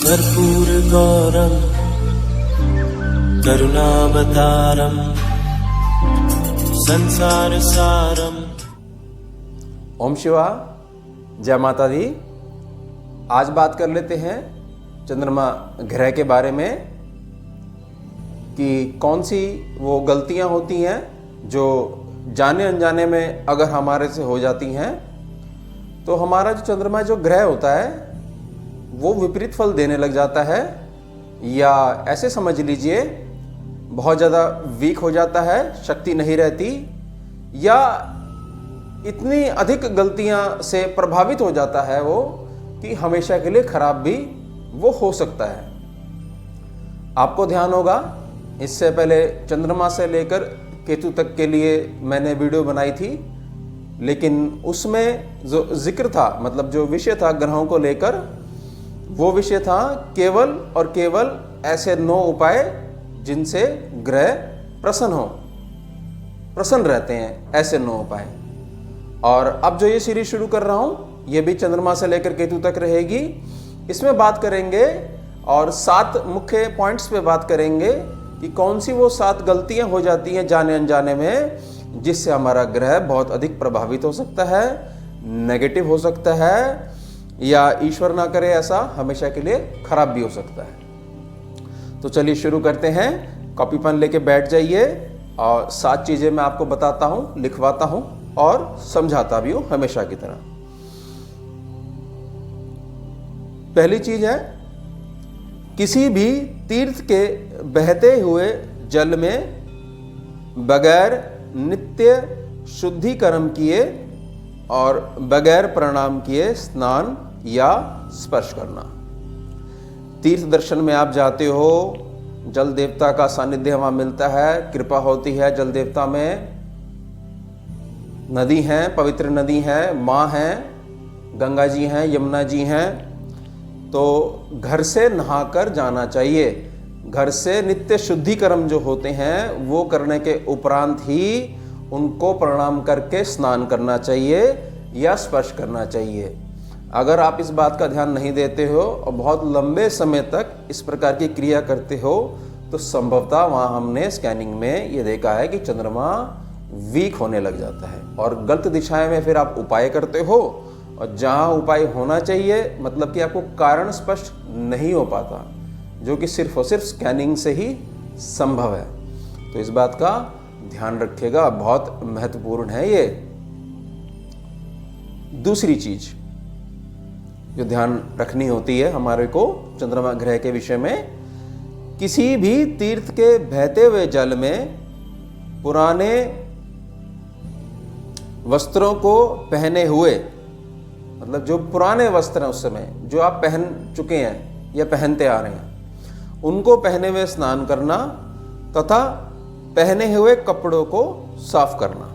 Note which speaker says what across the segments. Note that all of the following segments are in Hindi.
Speaker 1: कर्पूरगौरं करुणावतारं संसारसारं।
Speaker 2: ओम शिवा, जय माता दी। आज बात कर लेते हैं चंद्रमा ग्रह के बारे में कि कौन सी वो गलतियां होती हैं जो जाने अनजाने में अगर हमारे से हो जाती हैं तो हमारा जो चंद्रमा जो ग्रह होता है वो विपरीत फल देने लग जाता है, या ऐसे समझ लीजिए बहुत ज़्यादा वीक हो जाता है, शक्ति नहीं रहती, या इतनी अधिक गलतियां से प्रभावित हो जाता है वो कि हमेशा के लिए खराब भी वो हो सकता है। आपको ध्यान होगा, इससे पहले चंद्रमा से लेकर केतु तक के लिए मैंने वीडियो बनाई थी, लेकिन उसमें जो जिक्र था, मतलब जो विषय था ग्रहों को लेकर, वो विषय था केवल और केवल ऐसे 9 उपाय जिनसे ग्रह प्रसन्न रहते हैं, ऐसे 9 उपाय। और अब जो ये सीरीज शुरू कर रहा हूं ये भी चंद्रमा से लेकर केतु तक रहेगी। इसमें बात करेंगे और 7 मुख्य पॉइंट्स पे बात करेंगे कि कौन सी वो 7 गलतियां हो जाती हैं जाने अनजाने में जिससे हमारा ग्रह बहुत अधिक प्रभावित हो सकता है, नेगेटिव हो सकता है, या ईश्वर ना करे ऐसा हमेशा के लिए खराब भी हो सकता है। तो चलिए शुरू करते हैं। कॉपी पेन लेके बैठ जाइए और 7 चीजें मैं आपको बताता हूं, लिखवाता हूं और समझाता भी हूं हमेशा की तरह। पहली चीज है, किसी भी तीर्थ के बहते हुए जल में बगैर नित्य शुद्धिकरण किए और बगैर प्रणाम किए स्नान या स्पर्श करना। तीर्थ दर्शन में आप जाते हो, जल देवता का सानिध्य वहां मिलता है, कृपा होती है जल देवता में, नदी हैं, पवित्र नदी हैं, माँ हैं, गंगा जी हैं, यमुना जी हैं, तो घर से नहाकर जाना चाहिए। घर से नित्य शुद्धिकर्म जो होते हैं वो करने के उपरांत ही उनको प्रणाम करके स्नान करना चाहिए या स्पर्श करना चाहिए। अगर आप इस बात का ध्यान नहीं देते हो और बहुत लंबे समय तक इस प्रकार की क्रिया करते हो तो संभवतः वहाँ हमने स्कैनिंग में ये देखा है कि चंद्रमा वीक होने लग जाता है और गलत दिशाएं में फिर आप उपाय करते हो, और जहाँ उपाय होना चाहिए मतलब कि आपको कारण स्पष्ट नहीं हो पाता, जो कि सिर्फ और सिर्फ स्कैनिंग से ही संभव है। तो इस बात का ध्यान रखिएगा, बहुत महत्वपूर्ण है ये। दूसरी चीज जो ध्यान रखनी होती है हमारे को चंद्रमा ग्रह के विषय में, किसी भी तीर्थ के बहते हुए जल में पुराने वस्त्रों को पहने हुए, मतलब जो पुराने वस्त्र हैं उस समय जो आप पहन चुके हैं या पहनते आ रहे हैं, उनको पहने हुए स्नान करना तथा पहने हुए कपड़ों को साफ करना।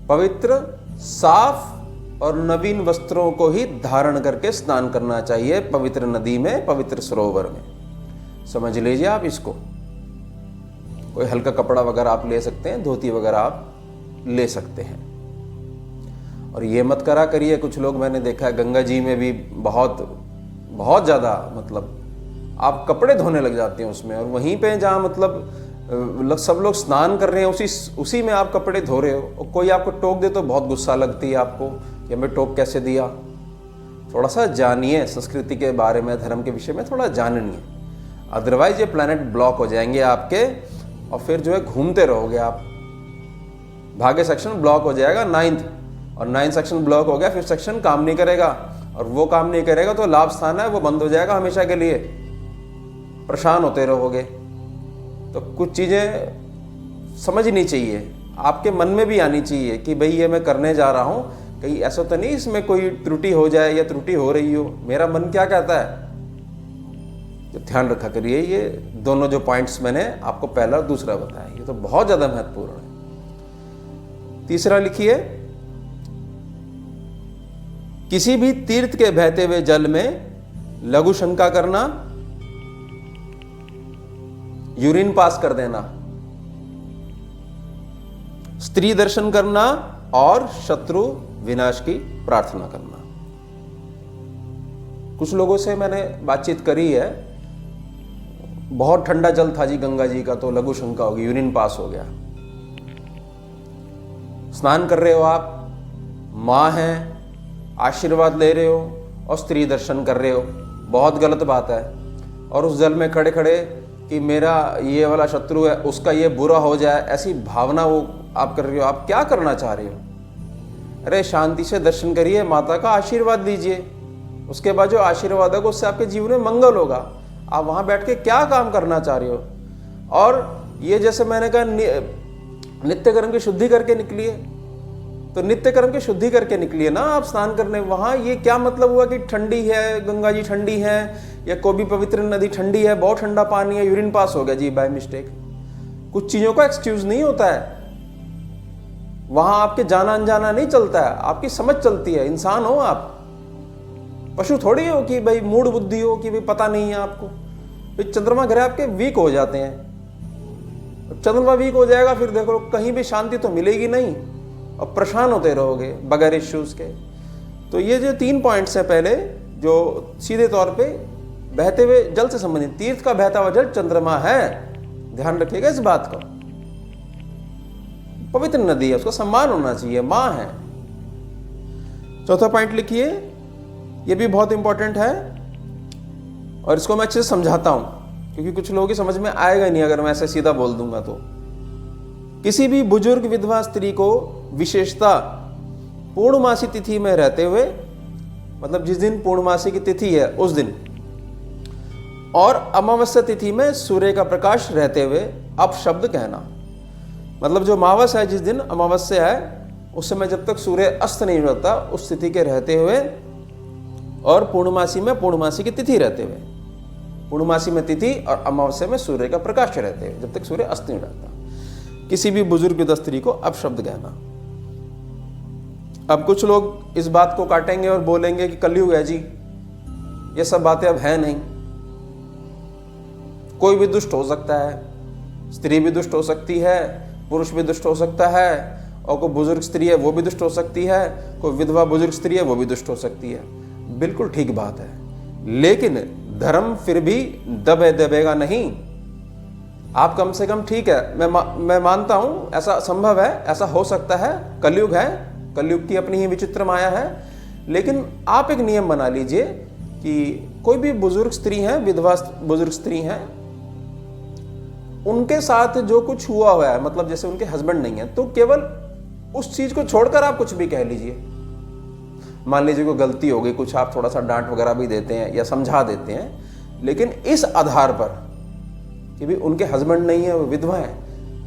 Speaker 2: पवित्र, साफ और नवीन वस्त्रों को ही धारण करके स्नान करना चाहिए पवित्र नदी में, पवित्र सरोवर में। समझ लीजिए आप इसको। कोई हल्का कपड़ा वगैरह आप ले सकते हैं, धोती वगैरह आप ले सकते हैं। और ये मत करा करिए, कुछ लोग मैंने देखा है गंगा जी में भी बहुत ज़्यादा, मतलब आप कपड़े धोने लग जाते हैं उसमें, और वहीं पे जहाँ मतलब सब लोग स्नान कर रहे हैं उसी में आप कपड़े धो रहे हो, और कोई आपको टोक दे तो बहुत गुस्सा लगती है आपको कि हमें टोक कैसे दिया। थोड़ा सा जानिए संस्कृति के बारे में, धर्म के विषय में थोड़ा जानिए, अदरवाइज ये प्लैनेट ब्लॉक हो जाएंगे आपके और फिर जो है घूमते रहोगे आप। भाग्य सेक्शन ब्लॉक हो जाएगा 9th, और 9th सेक्शन ब्लॉक हो गया, फिर सेक्शन काम नहीं करेगा, और वो काम नहीं करेगा तो लाभ स्थान है वो बंद हो जाएगा हमेशा के लिए, परेशान होते रहोगे। तो कुछ चीज़ें समझनी चाहिए, आपके मन में भी आनी चाहिए कि भाई ये मैं करने जा रहा हूँ, कहीं ऐसा तो नहीं इसमें कोई त्रुटि हो जाए या त्रुटि हो रही हो, मेरा मन क्या कहता है। तो ध्यान रखा करिए। ये दोनों जो पॉइंट्स मैंने आपको पहला और दूसरा बताया, ये तो बहुत ज़्यादा महत्वपूर्ण है। तीसरा लिखिए, किसी भी तीर्थ के बहते हुए जल में लघु शंका करना, यूरिन पास कर देना, स्त्री दर्शन करना और शत्रु विनाश की प्रार्थना करना। कुछ लोगों से मैंने बातचीत करी है, बहुत ठंडा जल था जी गंगा जी का, तो लघु शंका होगी, यूरिन पास हो गया। स्नान कर रहे हो आप, माँ हैं, आशीर्वाद ले रहे हो और स्त्री दर्शन कर रहे हो, बहुत गलत बात है। और उस जल में खड़े खड़े कि मेरा ये वाला शत्रु है, उसका ये बुरा हो जाए, ऐसी भावना वो आप कर रहे हो। आप क्या करना चाह रहे हो? अरे शांति से दर्शन करिए, माता का आशीर्वाद लीजिए, उसके बाद जो आशीर्वाद होगा उससे आपके जीवन में मंगल होगा। आप वहाँ बैठ के क्या काम करना चाह रहे हो? और ये जैसे मैंने कहा नित्य कर्म की शुद्धि करके निकलिए, तो नित्य कर्म की शुद्धि करके निकलिए ना आप स्नान करने। वहाँ ये क्या मतलब हुआ कि ठंडी है, गंगा जी ठंडी है या कोई भी पवित्र नदी ठंडी है, बहुत ठंडा पानी है, यूरिन पास हो गया जी बाय मिस्टेक। कुछ चीज़ों का एक्सक्यूज नहीं होता है वहाँ। आपके जाना अनजाना नहीं चलता है, आपकी समझ चलती है। इंसान हो आप, पशु थोड़ी हो कि भाई मूड बुद्धि हो कि भाई पता नहीं है आपको। फिर चंद्रमा ग्रह आपके वीक हो जाते हैं, चंद्रमा वीक हो जाएगा फिर देखो कहीं भी शांति तो मिलेगी नहीं और परेशान होते रहोगे बगैर इश्यूज के। तो ये जो 3 पॉइंट्स हैं पहले, जो सीधे तौर पे बहते हुए जल से संबंधित, तीर्थ का बहता हुआ जल चंद्रमा है, ध्यान रखिएगा इस बात का। पवित्र नदी है, उसका सम्मान होना चाहिए, मां है। चौथा पॉइंट लिखिए, ये भी बहुत इंपॉर्टेंट है और इसको मैं अच्छे से समझाता हूं क्योंकि कुछ लोगों की समझ में आएगा नहीं अगर मैं ऐसे सीधा बोल दूंगा तो। किसी भी बुजुर्ग विधवा स्त्री को विशेषता पूर्णमासी तिथि में रहते हुए, मतलब जिस दिन पूर्णमासी की तिथि है उस दिन, और अमावस्या तिथि में सूर्य का प्रकाश रहते हुए अपशब्द कहना। मतलब जो अमावस है, जिस दिन अमावस्या है उस समय जब तक सूर्य अस्त नहीं होता उस तिथि के रहते हुए, और पूर्णमासी में पूर्णमासी की तिथि रहते हुए, पूर्णमासी में तिथि और अमावस्या में सूर्य का प्रकाश रहते हुए जब तक सूर्य अस्त नहीं रहता, किसी भी बुजुर्ग विधवा स्त्री को अपशब्द कहना। अब कुछ लोग इस बात को काटेंगे और बोलेंगे कि कलयुग है जी, ये सब बातें अब है नहीं, कोई भी दुष्ट हो सकता है, स्त्री भी दुष्ट हो सकती है, पुरुष भी दुष्ट हो सकता है, और कोई बुजुर्ग स्त्री है वो भी दुष्ट हो सकती है, कोई विधवा बुजुर्ग स्त्री है वो भी दुष्ट हो सकती है। बिल्कुल ठीक बात है, लेकिन धर्म फिर भी दबेगा नहीं। आप कम से कम, ठीक है, मैं मानता हूं ऐसा संभव है, ऐसा हो सकता है, कलयुग है, कलयुग की अपनी ही विचित्र माया है, लेकिन आप एक नियम बना लीजिए कि कोई भी बुजुर्ग स्त्री है, विधवा बुजुर्ग स्त्री है, उनके साथ जो कुछ हुआ है, मतलब जैसे उनके हस्बैंड नहीं है, तो केवल उस चीज को छोड़कर आप कुछ भी कह लीजिए। मान लीजिए कोई गलती हो गई, कुछ आप थोड़ा सा डांट वगैरह भी देते हैं या समझा देते हैं, लेकिन इस आधार पर कि भी उनके हस्बैंड नहीं है, वो विधवा है,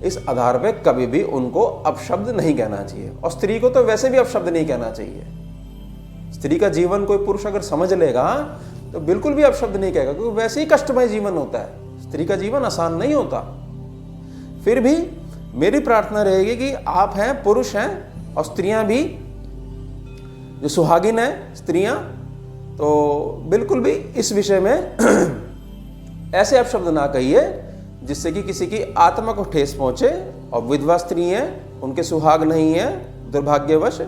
Speaker 2: इस आधार पे कभी भी उनको अपशब्द नहीं कहना चाहिए। और स्त्री को तो वैसे भी अपशब्द नहीं कहना चाहिए। स्त्री का जीवन कोई पुरुष अगर समझ लेगा तो बिल्कुल भी अपशब्द नहीं कहेगा, क्योंकि वैसे ही कष्टमय जीवन होता है, स्त्री का जीवन आसान नहीं होता। फिर भी मेरी प्रार्थना रहेगी कि आप हैं, पुरुष हैं, और स्त्रियां भी जो सुहागिन है स्त्रियां, तो बिल्कुल भी इस विषय में ऐसे अपशब्द ना कहिए जिससे कि किसी की आत्मा को ठेस पहुंचे। और विधवा स्त्री हैं, उनके सुहाग नहीं है दुर्भाग्यवश,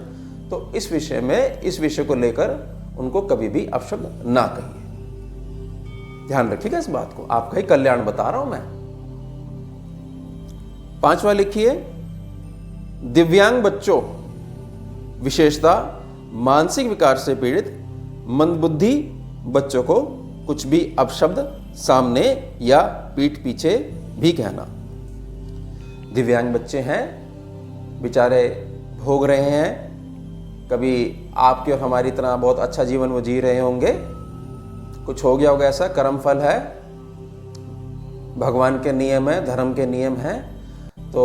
Speaker 2: तो इस विषय में, इस विषय को लेकर उनको कभी भी अपशब्द ना कहिए। ध्यान रखिएगा इस बात को, आपका ही कल्याण बता रहा हूं मैं। 5वां लिखिए, दिव्यांग बच्चों, विशेषता मानसिक विकार से पीड़ित मंदबुद्धि बच्चों को कुछ भी अपशब्द सामने या पीठ पीछे भी कहना। दिव्यांग बच्चे हैं, बेचारे भोग रहे हैं, कभी आपके और हमारी तरह बहुत अच्छा जीवन वो जी रहे होंगे, कुछ हो गया होगा ऐसा, कर्म फल है, भगवान के नियम है, धर्म के नियम है। तो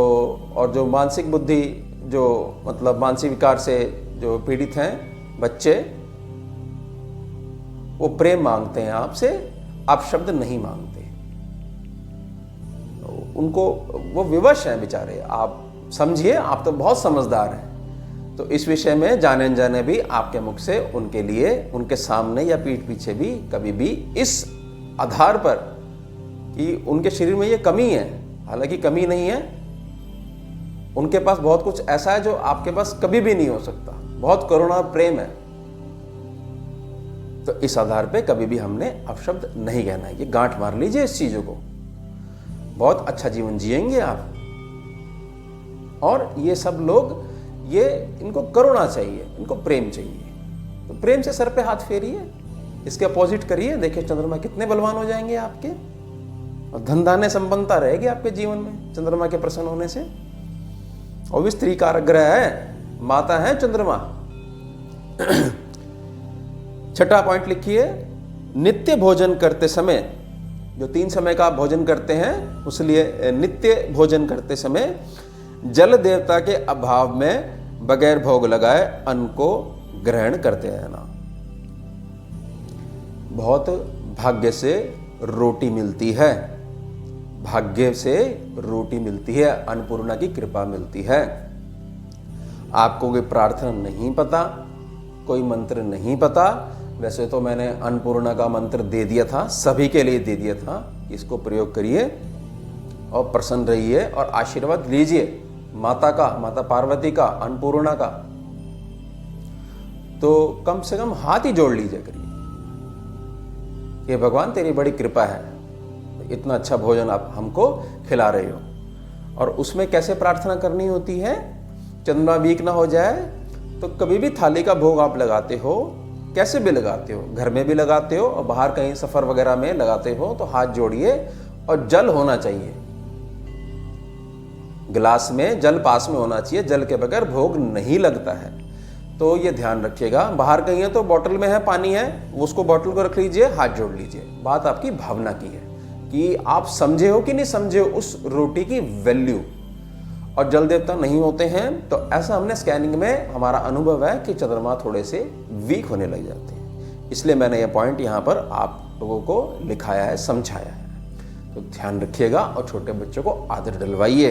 Speaker 2: और जो मानसिक बुद्धि, जो मतलब मानसिक विकार से जो पीड़ित हैं बच्चे, वो प्रेम मांगते हैं आपसे, आप शब्द नहीं मांगते। उनको वो विवश हैं बेचारे, आप समझिए, आप तो बहुत समझदार हैं। तो इस विषय में जाने अनजाने भी आपके मुख से उनके लिए, उनके सामने या पीठ पीछे भी कभी भी इस आधार पर कि उनके शरीर में ये कमी है, हालांकि कमी नहीं है, उनके पास बहुत कुछ ऐसा है जो आपके पास कभी भी नहीं हो सकता, बहुत करुणा और प्रेम है, तो इस आधार पे कभी भी हमने अपशब्द नहीं कहना है। ये गांठ मार लीजिए इस चीजों को, बहुत अच्छा जीवन जिएंगे आप। और ये सब लोग, ये इनको करुणा चाहिए, इनको प्रेम चाहिए, तो प्रेम से सर पे हाथ फेरिए, इसके अपोजिट करिए, देखिए चंद्रमा कितने बलवान हो जाएंगे आपके, और धन धान्य संपन्नता रहेगी आपके जीवन में चंद्रमा के प्रसन्न होने से। और भी स्त्री कारक ग्रह है, माता है चंद्रमा। छठा पॉइंट लिखिए, नित्य भोजन करते समय, जो 3 समय का आप भोजन करते हैं उसलिए नित्य भोजन करते समय जल देवता के अभाव में बगैर भोग लगाए अन्न को ग्रहण करते रहना। बहुत भाग्य से रोटी मिलती है, भाग्य से रोटी मिलती है, अन्नपूर्णा की कृपा मिलती है। आपको कोई प्रार्थना नहीं पता, कोई मंत्र नहीं पता, वैसे तो मैंने अन्नपूर्णा का मंत्र दे दिया था, सभी के लिए दे दिया था, इसको प्रयोग करिए और प्रसन्न रहिए और आशीर्वाद लीजिए माता का, माता पार्वती का, अन्नपूर्णा का। तो कम से कम हाथ ही जोड़ लीजिए करिए, ये भगवान तेरी बड़ी कृपा है, इतना अच्छा भोजन आप हमको खिला रहे हो। और उसमें कैसे प्रार्थना करनी होती है, चंद्रमा वीक ना हो जाए तो कभी भी थाली का भोग आप लगाते हो, कैसे भी लगाते हो, घर में भी लगाते हो और बाहर कहीं सफर वगैरह में लगाते हो, तो हाथ जोड़िए और जल होना चाहिए, गिलास में जल पास में होना चाहिए, जल के बगैर भोग नहीं लगता है। तो ये ध्यान रखिएगा। बाहर कहीं है तो बोतल में है, पानी है, उसको बोतल को रख लीजिए, हाथ जोड़ लीजिए। बात आपकी भावना की है कि आप समझे हो कि नहीं समझे हो उस रोटी की वैल्यू। और जल देवता नहीं होते हैं तो ऐसा हमने स्कैनिंग में हमारा अनुभव है कि चंद्रमा थोड़े से वीक होने लग जाते हैं, इसलिए मैंने ये पॉइंट यहाँ पर आप लोगों को लिखाया है, समझाया है। तो ध्यान रखिएगा और छोटे बच्चों को आदत डलवाइए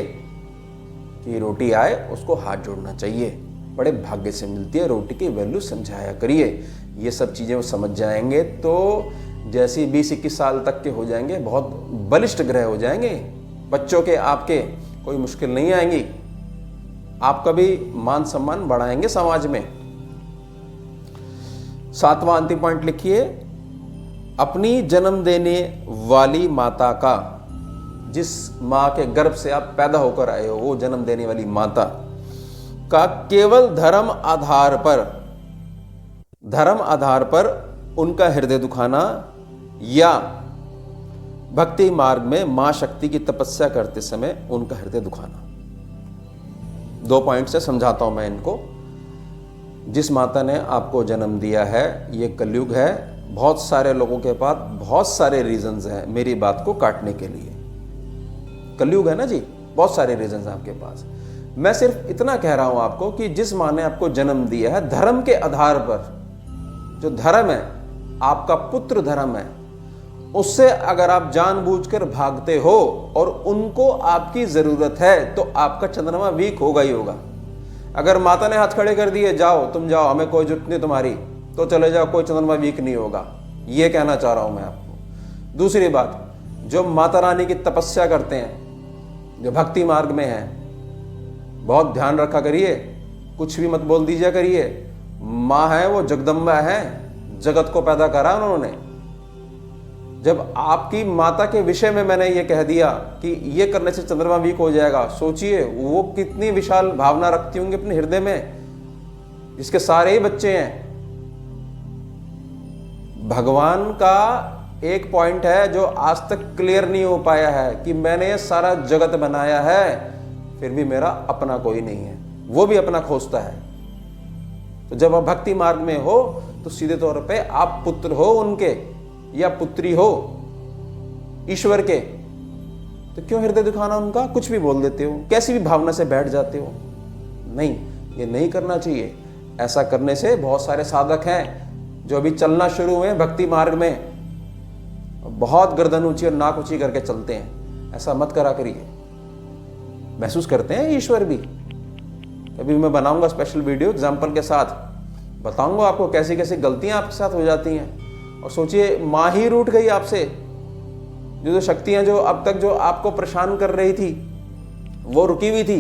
Speaker 2: कि रोटी आए उसको हाथ जोड़ना चाहिए, बड़े भाग्य से मिलती है, रोटी की वैल्यू समझाया करिए। ये सब चीज़ें वो समझ जाएंगे तो जैसे 20-21 साल तक के हो जाएंगे, बहुत बलिष्ठ ग्रह हो जाएंगे बच्चों के, आपके कोई मुश्किल नहीं आएंगी, आपका भी मान सम्मान बढ़ाएंगे समाज में। 7वां अंतिम पॉइंट लिखिए, अपनी जन्म देने वाली माता का, जिस मां के गर्भ से आप पैदा होकर आए हो, वो जन्म देने वाली माता का केवल धर्म आधार पर उनका हृदय दुखाना या भक्ति मार्ग में मां शक्ति की तपस्या करते समय उनका हृदय दुखाना। 2 पॉइंट से समझाता हूं मैं इनको। जिस माता ने आपको जन्म दिया है, ये कलयुग है, बहुत सारे लोगों के पास बहुत सारे रीजंस हैं मेरी बात को काटने के लिए। कलयुग है ना जी, बहुत सारे रीजंस हैं आपके पास। मैं सिर्फ इतना कह रहा हूं आपको कि जिस मां ने आपको जन्म दिया है, धर्म के आधार पर, जो धर्म है आपका पुत्र धर्म है, उससे अगर आप जानबूझकर भागते हो और उनको आपकी जरूरत है तो आपका चंद्रमा वीक होगा ही होगा। अगर माता ने हाथ खड़े कर दिए, जाओ तुम जाओ, हमें कोई जरूरत नहीं तुम्हारी, तो चले जाओ, कोई चंद्रमा वीक नहीं होगा। ये कहना चाह रहा हूं मैं आपको। दूसरी बात, जो माता रानी की तपस्या करते हैं, जो भक्ति मार्ग में है, बहुत ध्यान रखा करिए, कुछ भी मत बोल दीजिए करिए। माँ है वो जगदम्बा है, जगत को पैदा करा उन्होंने। जब आपकी माता के विषय में मैंने ये कह दिया कि ये करने से चंद्रमा वीक हो जाएगा, सोचिए वो कितनी विशाल भावना रखती होंगी अपने हृदय में, जिसके सारे ही बच्चे हैं। भगवान का एक पॉइंट है जो आज तक क्लियर नहीं हो पाया है कि मैंने ये सारा जगत बनाया है, फिर भी मेरा अपना कोई नहीं है, वो भी अपना खोजता है। तो जब आप भक्ति मार्ग में हो तो सीधे तौर पे आप पुत्र हो उनके या पुत्री हो ईश्वर के, तो क्यों हृदय दुखाना उनका? कुछ भी बोल देते हो, कैसी भी भावना से बैठ जाते हो। नहीं, ये नहीं करना चाहिए। ऐसा करने से बहुत सारे साधक हैं जो अभी चलना शुरू हुए भक्ति मार्ग में, बहुत गर्दन ऊंची और नाक ऊंची करके चलते हैं। ऐसा मत करा करिए। महसूस करते हैं ईश्वर भी। अभी मैं बनाऊंगा स्पेशल वीडियो एग्जाम्पल के साथ, बताऊंगा आपको कैसी कैसी गलतियां आपके साथ हो जाती हैं। और सोचिए, माँ ही रूठ गई आपसे। जो शक्तियां जो अब तक जो आपको परेशान कर रही थी, वो रुकी हुई थी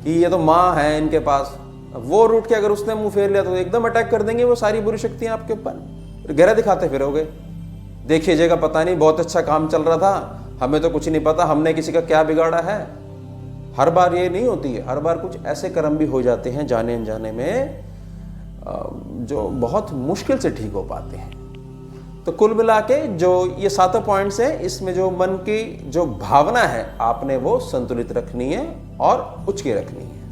Speaker 2: कि ये तो माँ है इनके पास, वो रूठ के अगर उसने मुंह फेर लिया तो एकदम अटैक कर देंगे वो सारी बुरी शक्तियां आपके ऊपर। फिर गहरा दिखाते फिरोगे, देखिएगा पता नहीं बहुत अच्छा काम चल रहा था, हमें तो कुछ नहीं पता, हमने किसी का क्या बिगाड़ा है। हर बार ये नहीं होती है, हर बार कुछ ऐसे कर्म भी हो जाते हैं जाने अनजाने में जो बहुत मुश्किल से ठीक हो पाते हैं। तो कुल मिला के जो ये 7 पॉइंट्स हैं, इसमें जो मन की जो भावना है आपने वो संतुलित रखनी है और उच्च की रखनी है।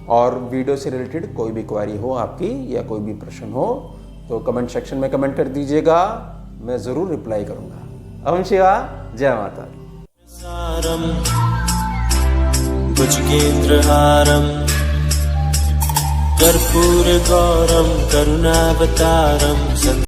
Speaker 2: और वीडियो से रिलेटेड कोई भी क्वेरी हो आपकी या कोई भी प्रश्न हो तो कमेंट सेक्शन में कमेंट कर दीजिएगा, मैं जरूर रिप्लाई करूंगा। ओम शिवा, जय माता।
Speaker 1: सारम भुजगेन्द्रहारम कर्पूर गौरम करुणावतारम